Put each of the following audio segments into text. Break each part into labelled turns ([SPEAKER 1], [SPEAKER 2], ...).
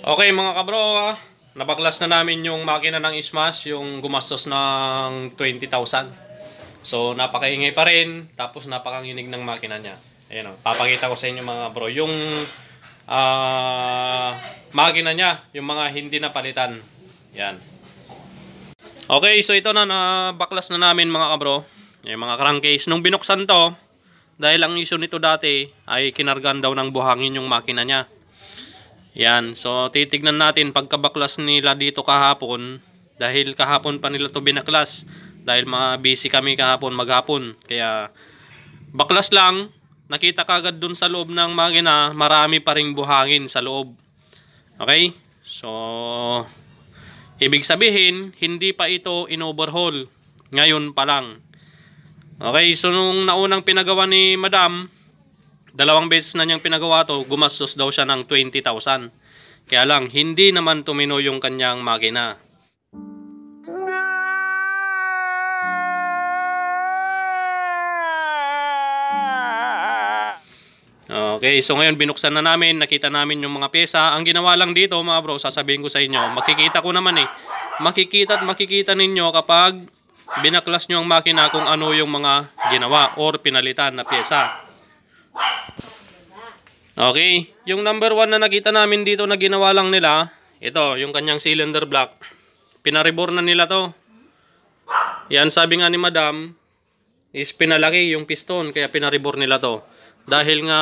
[SPEAKER 1] Okay mga kabro, nabaklas na namin yung makina ng Smash, yung gumastos ng 20,000. So napakaingay pa rin, tapos napakanginig ng makina niya. Ayan o, papakita ko sa inyo mga bro, yung makina niya, yung mga hindi napalitan. Yan. Okay, so ito na, nabaklas na namin mga kabro, yung mga crankcase. Nung binuksan to, dahil ang issue nito dati ay kinargan daw ng buhangin yung makina niya. Yan, so titignan natin pagkabaklas nila dito kahapon. Dahil kahapon pa nila to binaklas. Dahil busy kami kahapon maghapon. Kaya baklas lang, nakita kagad dun sa loob ng makina, marami pa ring buhangin sa loob. Okay? So ibig sabihin, hindi pa ito in-overhaul. Ngayon pa lang. Okay, so nung naunang pinagawa ni Madam, 2 beses na niyang pinagawa to, gumastos daw siya ng 20,000. Kaya lang, hindi naman tumino yung kanyang makina. Okay, so ngayon binuksan na namin, nakita namin yung mga pyesa. Ang ginawa lang dito mga bro, sasabihin ko sa inyo, makikita ko naman makikita at makikita ninyo kapag binaklas nyo ang makina kung ano yung mga ginawa or pinalitan na pyesa. Okay, yung number 1 na nakita namin dito na ginawa lang nila, ito, yung kanyang cylinder block. Pinaribor na nila to. Yan, sabi nga ni Madam, is pinalaki yung piston, kaya pinaribor nila to. Dahil nga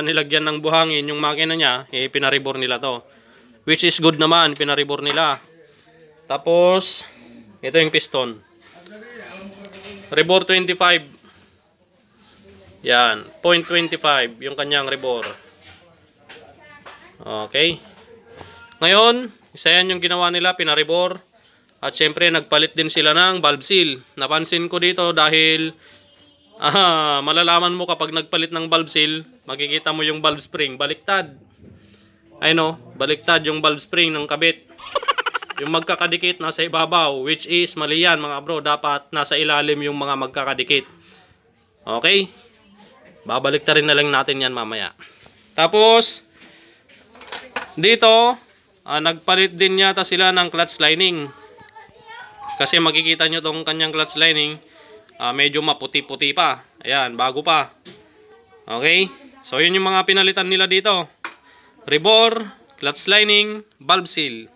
[SPEAKER 1] nilagyan ng buhangin yung makina niya, pinaribor nila to. Which is good naman, pinaribor nila. Tapos, ito yung piston. Rebor 25. Yan, 0.25 yung kanyang rebor. Okay. Ngayon, isa yan yung ginawa nila, pinaribor. At syempre, nagpalit din sila ng valve seal. Napansin ko dito dahil malalaman mo kapag nagpalit ng valve seal, makikita mo yung valve spring, baliktad. Ay no, baliktad yung valve spring ng kabit. Yung magkakadikit nasa ibabaw, which is mali yan mga bro. Dapat nasa ilalim yung mga magkakadikit. Okay? Babaliktarin na lang natin yan mamaya. Tapos, dito, nagpalit din yata sila ng clutch lining. Kasi makikita nyo tong kanyang clutch lining, medyo maputi-puti pa. Ayan, bago pa. Okay? So, yun yung mga pinalitan nila dito. Rebor, clutch lining, valve seal.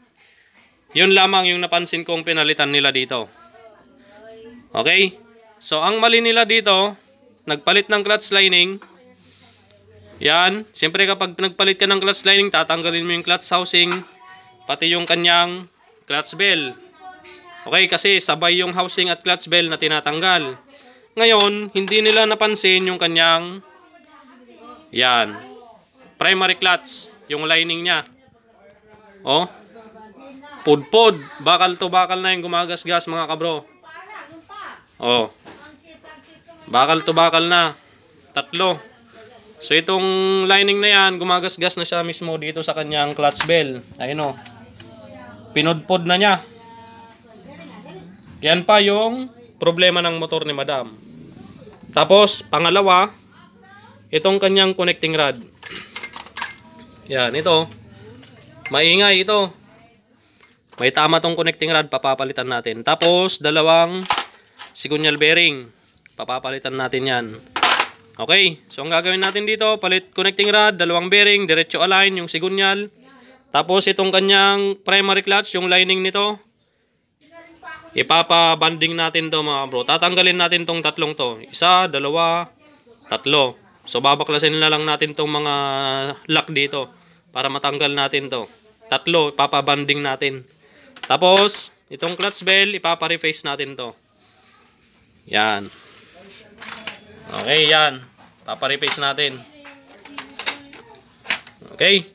[SPEAKER 1] Yun lamang yung napansin kong pinalitan nila dito. Okay? So, ang mali nila dito, nagpalit ng clutch lining. Yan. Siyempre kapag nagpalit ka ng clutch lining, tatanggalin mo yung clutch housing, pati yung kanyang clutch bell. Okay? Kasi sabay yung housing at clutch bell na tinatanggal. Ngayon, hindi nila napansin yung kanyang yan. Primary clutch. Yung lining niya. Oh. Pudpod. Bakal to bakal na yung gumagasgas mga kabro. Oh. Bakal to bakal na. 3. So itong lining na yan, gumagasgas na siya mismo dito sa kanyang clutch bell. Ayun o. Pinudpod na niya. Yan pa yung problema ng motor ni Madam. Tapos, pangalawa, itong kanyang connecting rod. Yan, ito. Maingay ito. May tama tong connecting rod, papapalitan natin. Tapos, 2 sigunyal bearing. Papapalitan natin yan. Okay, so ang gagawin natin dito, palit connecting rod, 2 bearing, diretso align yung sigunyal. Tapos, itong kanyang primary clutch, yung lining nito, ipapabanding natin to mga bro. Tatanggalin natin tong 3 to. 1, 2, 3. So, babaklasin na lang natin tong mga lock dito para matanggal natin to. 3, papabanding natin. Tapos, itong clutch bell, ipapa-reface natin to. Yan. Okay, yan. Papa-reface natin. Okay.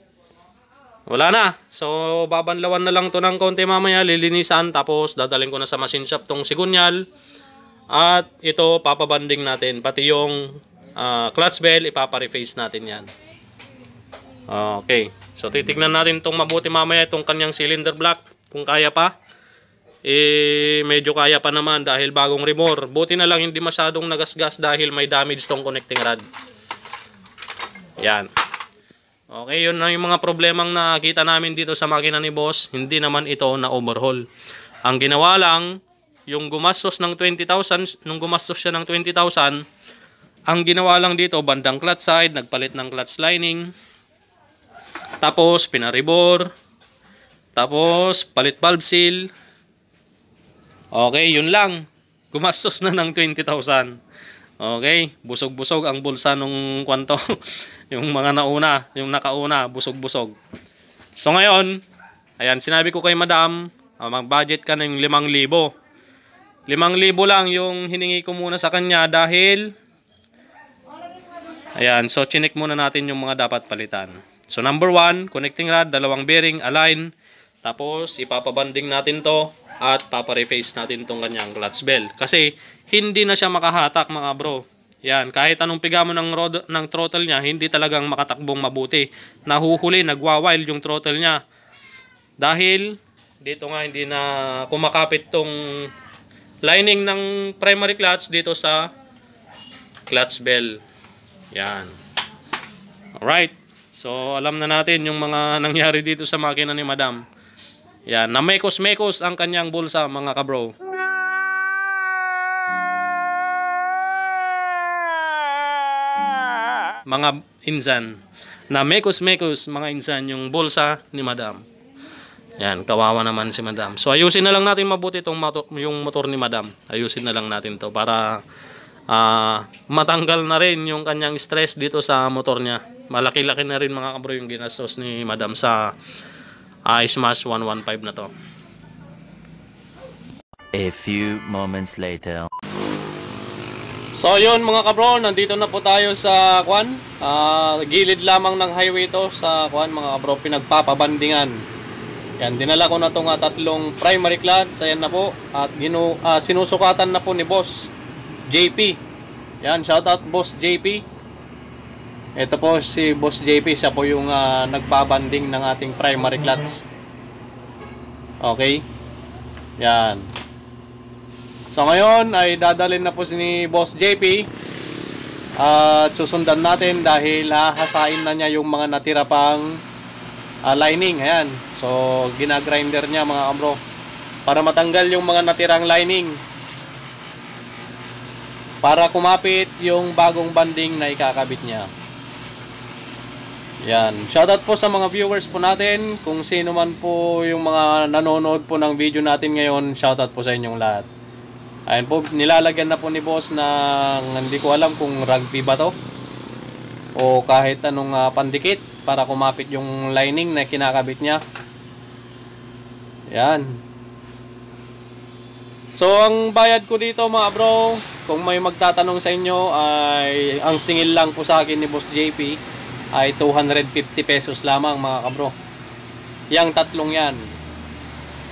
[SPEAKER 1] Wala na. So, babanlawan na lang to ng konti mamaya. Lilinisan. Tapos, dadalhin ko na sa machine shop tong sigunyal. At ito, papabanding natin. Pati yung clutch bell, ipapa-reface natin yan. Okay. So, titignan natin tong mabuti mamaya itong kanyang cylinder block. Kung kaya pa, medyo kaya pa naman dahil bagong rebor. Buti na lang hindi masyadong nagasgas dahil may damage tong connecting rod. Yan. Okay, yun na yung mga problemang nakita namin dito sa makina ni boss. Hindi naman ito na overhaul. Ang ginawa lang, yung gumastos ng 20,000, nung gumastos siya ng 20,000, ang ginawa lang dito, bandang clutch side, nagpalit ng clutch lining, tapos pinaribor, tapos palit valve seal. Okay, yun lang. Gumastos na ng 20,000. Okay, busog-busog ang bulsa nung kwanto. Yung mga nauna, yung nakauna, busog-busog. So ngayon, ayan, sinabi ko kay madam, mag-budget ka ng 5,000. 5,000 lang yung hiningi ko muna sa kanya dahil, ayan, so chinik muna natin yung mga dapat palitan. So number 1, connecting rod, 2 bearing, align. Tapos ipapabanding natin to at papareface natin tong kanyang clutch bell. Kasi hindi na siya makahatak mga bro. Yan, kahit anong piga mo ng throttle niya, hindi talagang makatakbong mabuti. Nahuhuli, nagwa-wild yung throttle niya. Dahil dito nga hindi na kumakapit tong lining ng primary clutch dito sa clutch bell. Yan. Alright. So alam na natin yung mga nangyari dito sa makina ni madam. Yan, na mekos-mekos ang kanyang bulsa mga kabro. Mga insan. Na mekos-mekos mga insan yung bulsa ni madam. Yan, kawawa naman si madam. So ayusin na lang natin mabuti yung motor ni madam. Ayusin na lang natin to para matanggal na rin yung kanyang stress dito sa motor niya. Malaki-laki na rin mga kabro yung ginastos ni madam sa Smash 115 na to.
[SPEAKER 2] A few moments later.
[SPEAKER 1] So yun mga kabro, nandito na po tayo sa kwan. Gilid lamang ng highway to sa kwan mga kabro, pinagpapabandingan. Yan, dinala ko na tong 3 primary clutch. Ayan na po. At sinusukatan na po ni Boss JP. Yan, shoutout Boss JP. Ito po si Boss JP, siya po yung nagpabanding ng ating primary clutch. Okay? Yan. So ngayon ay dadalhin na po si Boss JP at susundan natin dahil hahasain na niya yung mga natira pang lining. Ayan. So ginagrinder niya mga kabro para matanggal yung mga natirang lining para kumapit yung bagong banding na ikakabit niya. Yan. Shoutout po sa mga viewers po natin. Kung sino man po yung mga nanonood po ng video natin ngayon, shoutout po sa inyong lahat. Ayan po, nilalagyan na po ni boss ng hindi ko alam kung rugby ba to o kahit anong pandikit para kumapit yung lining na kinakabit niya. Yan. So ang bayad ko dito mga bro, kung may magtatanong sa inyo, ay ang singil lang po sa akin ni Boss JP ay 250 pesos lamang mga kabro. Yang tatlong yan.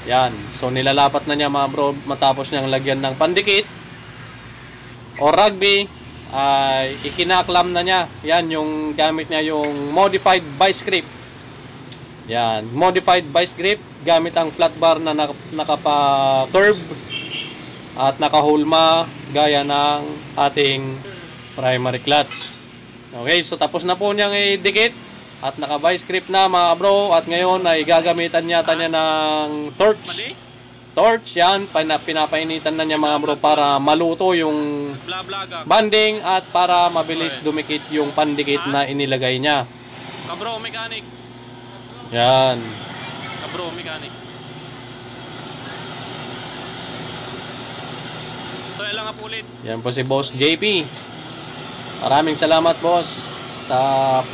[SPEAKER 1] Yan. So nilalapat na niya mga bro matapos niyang lagyan ng pandikit o rugby ay ikinaklam na niya. Yan yung gamit niya, yung modified vice grip. Yan. Modified vice grip gamit ang flat bar na nakapa-curve at nakahulma gaya ng ating primary clutch. Okay, so tapos na po niyang idikit at naka-vice grip na mga bro, at ngayon ay gagamitan niya ng torch. Torch yan, pinapainitan na niya mga bro para maluto yung banding at para mabilis dumikit yung pandikit na inilagay niya. Kabro mechanic. Yan. Kabro mechanic. So ilang ulit. Yan po si Boss JP. Maraming salamat boss sa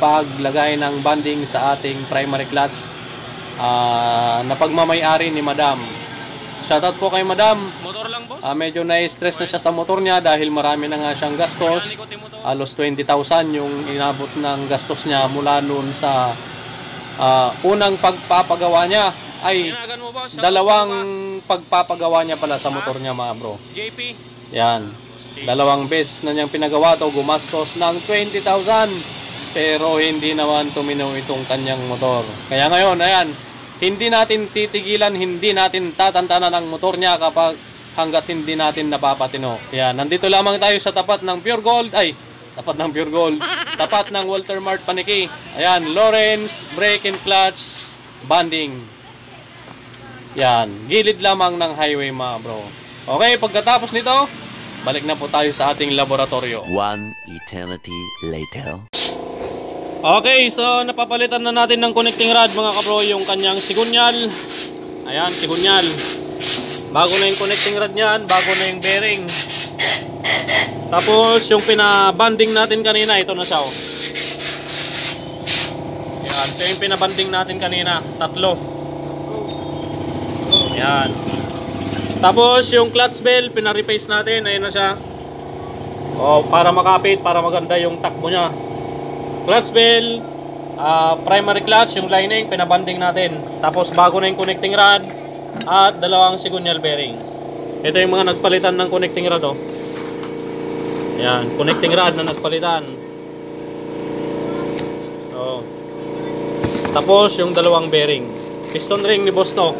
[SPEAKER 1] paglagay ng banding sa ating primary clutch na pagmamay-ari ni madam. Shoutout po kay madam. Motor lang boss. Medyo na-stress na siya sa motor niya dahil marami na nga siyang gastos. Halos 20,000 yung inabot ng gastos niya mula noon sa unang pagpapagawa niya. Ay, dalawang pagpapagawa niya pala sa motor niya mga bro. JP. Yan. 2 beses na niyang pinagawa to, gumastos ng 20,000 pero hindi naman tuminaw itong kanyang motor. Kaya ngayon, ayan, hindi natin titigilan, hindi natin tatantanan ang motor niya hanggat hindi natin napapatino. Yan, nandito lamang tayo sa tapat ng Pure Gold, Tapat ng Pure Gold. Tapat ng Walter Mart Paniki. Ayan, Lawrence, brake and clutch, banding. Yan, gilid lamang ng highway mga bro. Okay, pagkatapos nito, balik na po tayo sa ating laboratorio.
[SPEAKER 2] One eternity later.
[SPEAKER 1] Okay, so napapalitan na natin ng connecting rod mga kabro yung kanyang sigunyal. Ayan, sigunyal. Bago na yung connecting rod niyan, bago na yung bearing. Tapos yung pinabanding natin kanina, ito na siya. Oh. Ayan, ito yung pinabanding natin kanina, 3. Ayan. Tapos yung clutch bell, pina-replace natin, ayun na siya. Oh, para makapit, para maganda yung takbo niya. Clutch bell, primary clutch, yung lining, pinabanding natin. Tapos bago na yung connecting rod at 2 sigunyal bearing. Ito yung mga nagpalitan ng connecting rod. Oh. Ayan, connecting rod na nagpalitan. Oh. Tapos yung 2 bearing. Piston ring ni boss to.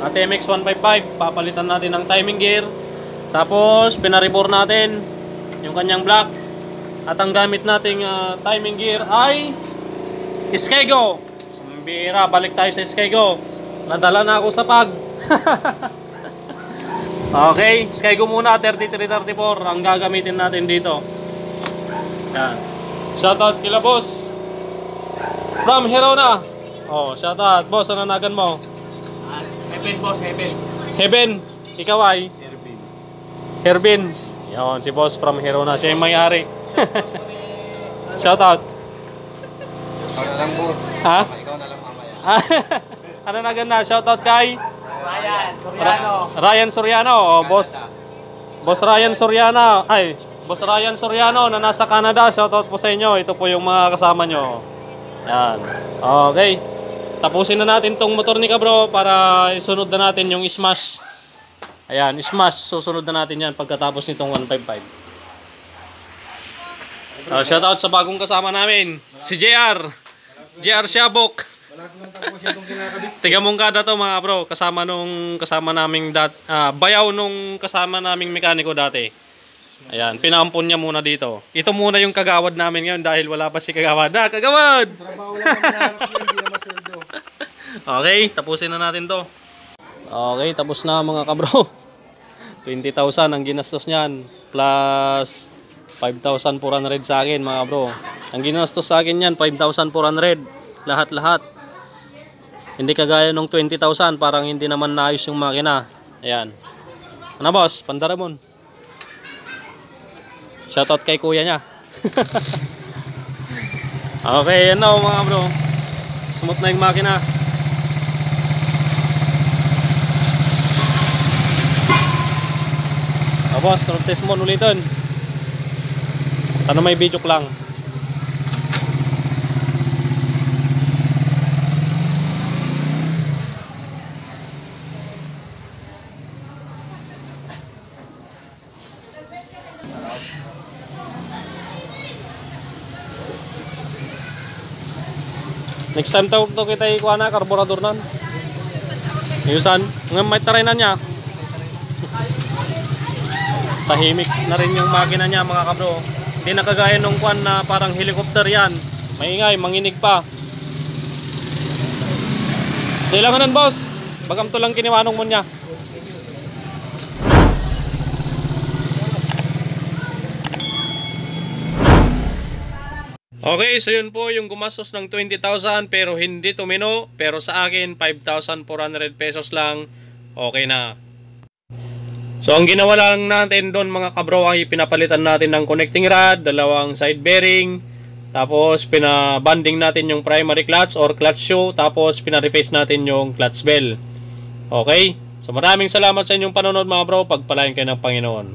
[SPEAKER 1] At MX 155, papalitan natin ng timing gear. Tapos pinaribor natin yung kanyang block. At ang gamit nating timing gear ay Skygo. Bira, balik tayo sa Skygo. Nadala na ako sa pag. Okay, Skygo muna, 3334 ang gagamitin natin dito. Yan. Shoutout kila boss from Herona. Oh, shoutout boss, nananagan mo?
[SPEAKER 3] Heaven boss, Heaven.
[SPEAKER 1] Heaven, ikaw ay? Herbin. Yan, si boss from Herona, siya yung may-ari. Shoutout.
[SPEAKER 3] Ikaw na lang boss.
[SPEAKER 1] Ha?
[SPEAKER 3] Ikaw na lang mamaya.
[SPEAKER 1] Ano na ganda? Shoutout kay
[SPEAKER 3] Ryan Soriano.
[SPEAKER 1] Ryan Soriano. Oh, Boss Ryan Soriano. Ay, Boss Ryan Soriano na nasa Canada. Shoutout po sa inyo. Ito po yung mga kasama nyo. Yan. Okay. Tapusin na natin tong motor ni Kabro para isunod na natin yung smash. Ayan, smash. Susunod na natin yan pagkatapos nitong 155. Shoutout sa bagong kasama namin, si JR Shabok. Tiga Mongkada to mga bro, kasama naming bayaw nung kasama naming mekaniko dati. Ayan, pinaampon niya muna dito. Ito muna yung kagawad namin ngayon dahil wala pa si kagawad. Kagawad!
[SPEAKER 3] Trabaho lang naman hindi na masweldo.
[SPEAKER 1] Okay, tapusin na natin to. Okay, tapos na mga kabro. 20,000 ang ginastos niyan plus 5,400 sa akin mga bro. Ang ginastos sa akin yan 5,400 lahat-lahat. Hindi kagaya nung 20,000, parang hindi naman naayos yung makina. Ayan. Ano boss? Pandaramon. Shoutout kay kuya niya. Okay, yan na mga bro. Smooth na yung makina. Boss, road test mo ulitin. Ano may video lang. Next time to kita ikuha na karburador nan. Yusan, ngayon may taray na niya. Tahimik na rin yung makina niya mga kabro. Hindi na kagaya nung kwan na parang helicopter yan. Maingay, manginig pa. Silanganan boss. Bagam to lang kiniwanong mo niya. Okay, so yun po yung gumastos ng 20,000 pero hindi tumino. Pero sa akin, 5,400 pesos lang. Okay na. So ang ginawa lang natin doon mga kabro ay pinapalitan natin ng connecting rod, 2 side bearing. Tapos pinabanding natin yung primary clutch or clutch shoe. Tapos pinareface natin yung clutch bell. Okay? So maraming salamat sa inyong panonood mga bro. Pagpalain kayo ng Panginoon.